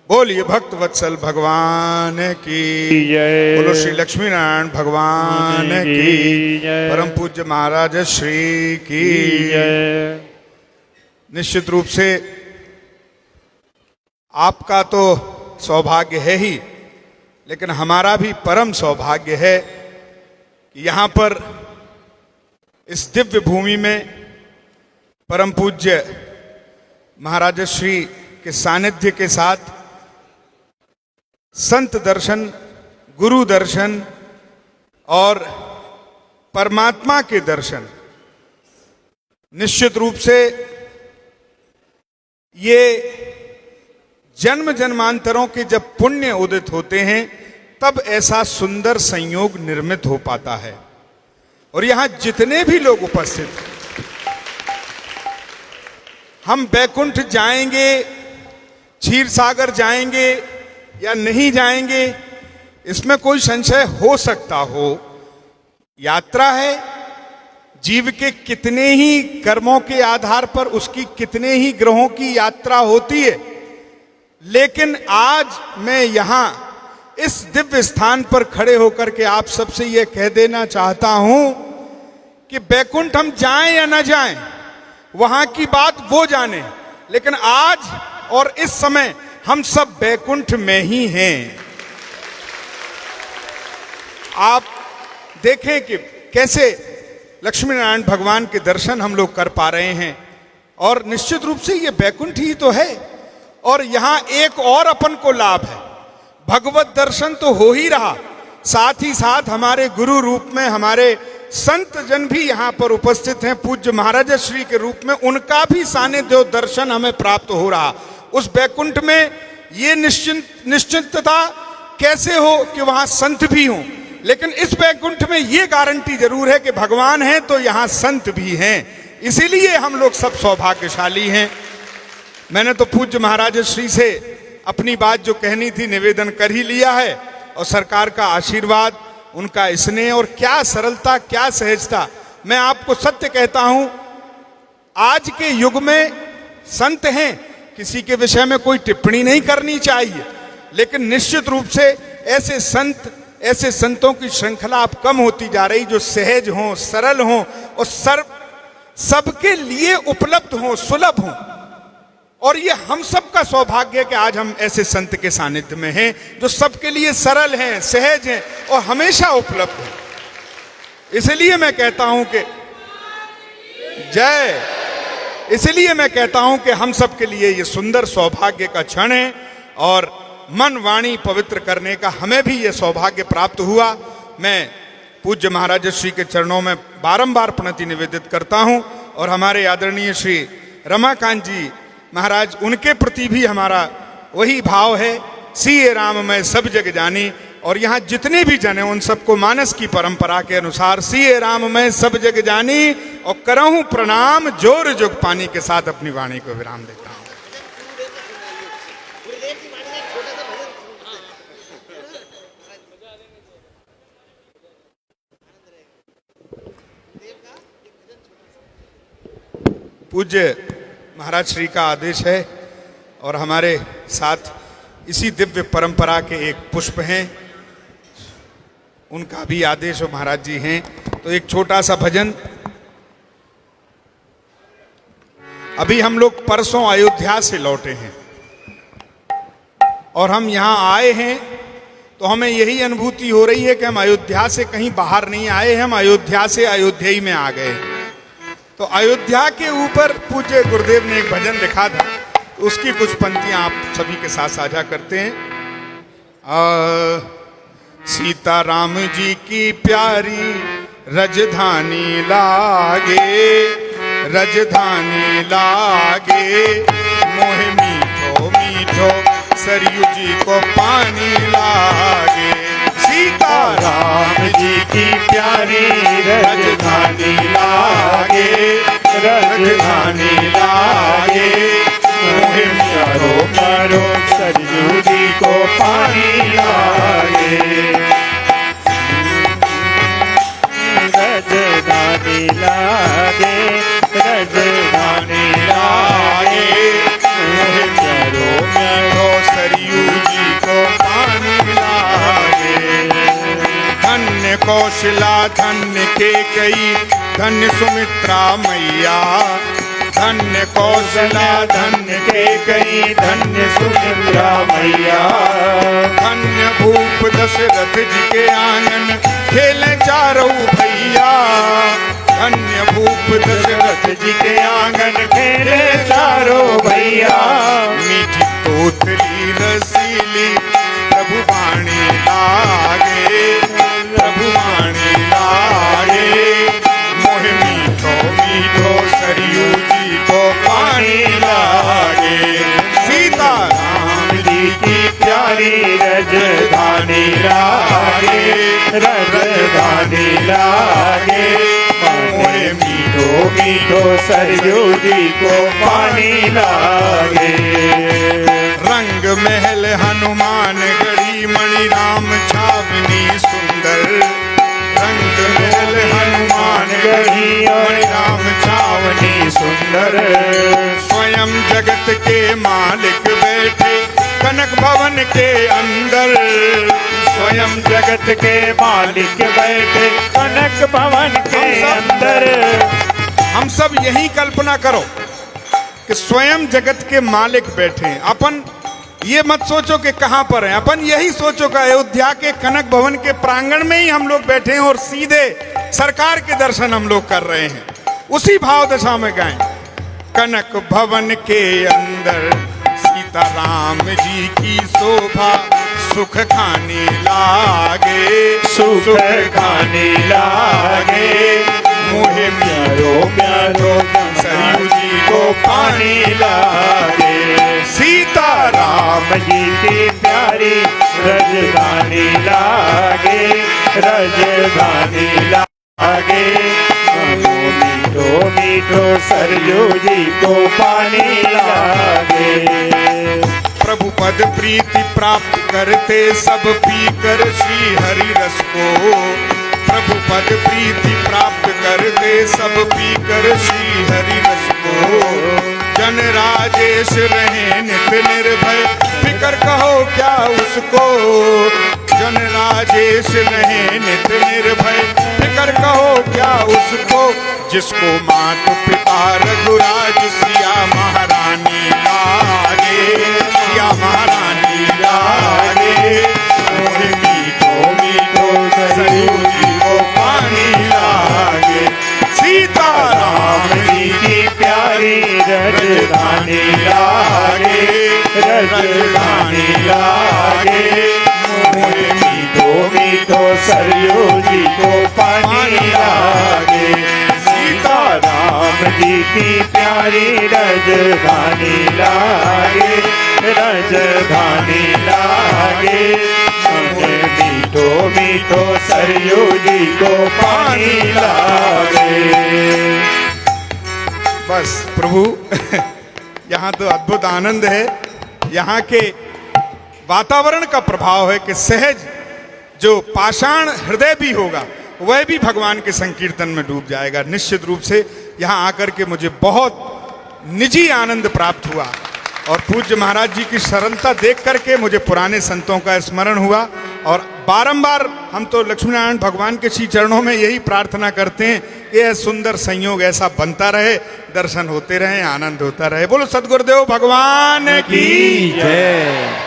बोलिए भक्त वत्सल भगवान की जय। बोलो श्री लक्ष्मी नारायण भगवान की जय। परम पूज्य महाराज श्री की जय। निश्चित रूप से आपका तो सौभाग्य है ही, लेकिन हमारा भी परम सौभाग्य है कि यहाँ पर इस दिव्य भूमि में परम पूज्य महाराज श्री के सानिध्य के साथ संत दर्शन, गुरु दर्शन और परमात्मा के दर्शन निश्चित रूप से ये जन्म जन्मांतरों के जब पुण्य उदित होते हैं तब ऐसा सुंदर संयोग निर्मित हो पाता है। और यहां जितने भी लोग उपस्थित हैं, हम बैकुंठ जाएंगे, क्षीर सागर जाएंगे या नहीं जाएंगे, इसमें कोई संशय हो सकता हो। यात्रा है, जीव के कितने ही कर्मों के आधार पर उसकी कितने ही ग्रहों की यात्रा होती है, लेकिन आज मैं यहां इस दिव्य स्थान पर खड़े होकर के आप सबसे यह कह देना चाहता हूं कि बैकुंठ हम जाएं या ना जाएं, वहां की बात वो जाने, लेकिन आज और इस समय हम सब बैकुंठ में ही हैं। आप देखें कि कैसे लक्ष्मी नारायण भगवान के दर्शन हम लोग कर पा रहे हैं, और निश्चित रूप से ये बैकुंठ ही तो है। और यहां एक और अपन को लाभ है, भगवत दर्शन तो हो ही रहा, साथ ही साथ हमारे गुरु रूप में हमारे संत जन भी यहाँ पर उपस्थित हैं, पूज्य महाराज श्री के रूप में, उनका भी सानिध्य दर्शन हमें प्राप्त हो रहा। उस बैकुंठ में ये निश्चिंतता कैसे हो कि वहां संत भी हों, लेकिन इस बैकुंठ में ये गारंटी जरूर है कि भगवान है तो यहाँ संत भी हैं। इसीलिए हम लोग सब सौभाग्यशाली हैं। मैंने तो पूज्य महाराज श्री से अपनी बात जो कहनी थी निवेदन कर ही लिया है, और सरकार का आशीर्वाद, उनका स्नेह और क्या सरलता, क्या सहजता। मैं आपको सत्य कहता हूं, आज के युग में संत हैं, किसी के विषय में कोई टिप्पणी नहीं करनी चाहिए, लेकिन निश्चित रूप से ऐसे संतों की श्रृंखला अब कम होती जा रही, जो सहज हों, सरल हों और सबके लिए उपलब्ध हों, सुलभ हों। और ये हम सबका सौभाग्य है कि आज हम ऐसे संत के सानिध्य में हैं, जो सबके लिए सरल हैं, सहज हैं और हमेशा उपलब्ध हैं। इसलिए मैं कहता हूं कि जय, इसलिए मैं कहता हूं कि हम सबके लिए ये सुंदर सौभाग्य का क्षण है, और मन वाणी पवित्र करने का हमें भी ये सौभाग्य प्राप्त हुआ। मैं पूज्य महाराज श्री के चरणों में बारंबार प्रणति निवेदित करता हूं, और हमारे आदरणीय श्री रमाकांत जी महाराज, उनके प्रति भी हमारा वही भाव है, सीए राम मैं सब जग जानी। और यहाँ जितने भी जन हैं उन सबको मानस की परंपरा के अनुसार सीए राम मैं सब जग जानी और करहूं प्रणाम जोर जुग पानी के साथ अपनी वाणी को विराम देता हूं। पूज्य महाराज श्री का आदेश है, और हमारे साथ इसी दिव्य परंपरा के एक पुष्प हैं, उनका भी आदेश और महाराज जी हैं। तो एक छोटा सा भजन। अभी हम लोग परसों अयोध्या से लौटे हैं, और हम यहाँ आए हैं तो हमें यही अनुभूति हो रही है कि हम अयोध्या से कहीं बाहर नहीं आए हैं, हम अयोध्या से अयोध्या ही में आ गए हैं। तो अयोध्या के ऊपर पूज्य गुरुदेव ने एक भजन लिखा था, उसकी कुछ पंक्तियां आप सभी के साथ साझा करते हैं। सीता राम जी की प्यारी रजधानी लागे, रजधानी लागे, मोहे मीठो मीठो सरयू जी को पानी लागे। सीता राम जी की प्यारी रजधानी लागे, रजधानी लागे, मोहे प्यारो प्यारो सरयू जी को पानी लागे। रजधानी लागे, रजधानी लागे, मोहे प्यारो प्यारो सरयू कौशला, धन्य केकई, धन्य सुमित्रा मैया। धन्य कौशला, धन्य केकई, धन्य सुमित्रा मैया। धन्य भूप दशरथ जी के आंगन, खेले चारों भैया। धन्य भूप दशरथ जी के आंगन, खेले चारों भैया। मीठी तोतली रसीली, प्रभु वाणी लागे, प्रभु वाणी लागे। मोह मीठो मीठो सरयू जी को पानी लागे। सीताराम जी की प्यारी रजधानी लागे, रजधानी लागे। मोहे मीठो मीठो सरयू जी को पानी लागे। रंग महल हनुमान गढ़ी, मणि राम छावनी सुंदर। रंग महल हनुमान गढ़ी, मणि राम छावनी सुंदर। स्वयं जगत के मालिक बैठे, कनक भवन के अंदर। स्वयं जगत के मालिक बैठे, कनक भवन के अंदर। हम सब यही कल्पना करो कि स्वयं जगत के मालिक बैठे हैं। अपन ये मत सोचो कि कहां पर हैं, अपन यही सोचो कि अयोध्या के कनक भवन के प्रांगण में ही हम लोग बैठे हैं और सीधे सरकार के दर्शन हम लोग कर रहे हैं। उसी भाव दशा में गाएं। कनक भवन के अंदर सीताराम जी की शोभा, सुख खाने लागे, सुख खाने लागे। मोहे प्यारो प्यारो सरयू जी को पानी लागे। सीताराम राम जी की प्यारी रजधानी लागे, रजधानी लागे। मीठो मीठो सरयू जी को पानी लागे। प्रभु पद प्रीति प्राप्त करते सब पीकर श्री हरि रस को। प्रभु पद प्रीति प्राप्त करते सब पीकर श्री हरि रस को। जन राजेश रहे नित निर्भय, फिकर कहो क्या उसको। जन राजेश रहे नित निर्भय, फिकर कहो क्या उसको। जिसको मात पिता रघुराज, सिया महारानी लागे, सिया महारानी लागे। मोहे मीठो मीठो सरयू जी को पानी लागे। सीताराम जी की प्यारी रजधानी लागे, रजधानी लागे। मोहे मीठो मीठो सरयू जी को पानी लागे। सीताराम जी की प्यारी रजधानी लागे, रजधानी लागे। मोहे मीठो मीठो सरयू जी को पानी लागे। बस प्रभु यहाँ तो अद्भुत आनंद है। यहाँ के वातावरण का प्रभाव है कि सहज जो पाषाण हृदय भी होगा वह भी भगवान के संकीर्तन में डूब जाएगा। निश्चित रूप से यहाँ आकर के मुझे बहुत निजी आनंद प्राप्त हुआ और पूज्य महाराज जी की सरलता देख करके मुझे पुराने संतों का स्मरण हुआ। और बारंबार हम तो लक्ष्मीनारायण भगवान के श्री चरणों में यही प्रार्थना करते हैं कि यह सुंदर संयोग ऐसा बनता रहे, दर्शन होते रहे, आनंद होता रहे। बोलो सद्गुरुदेव भगवान की जय।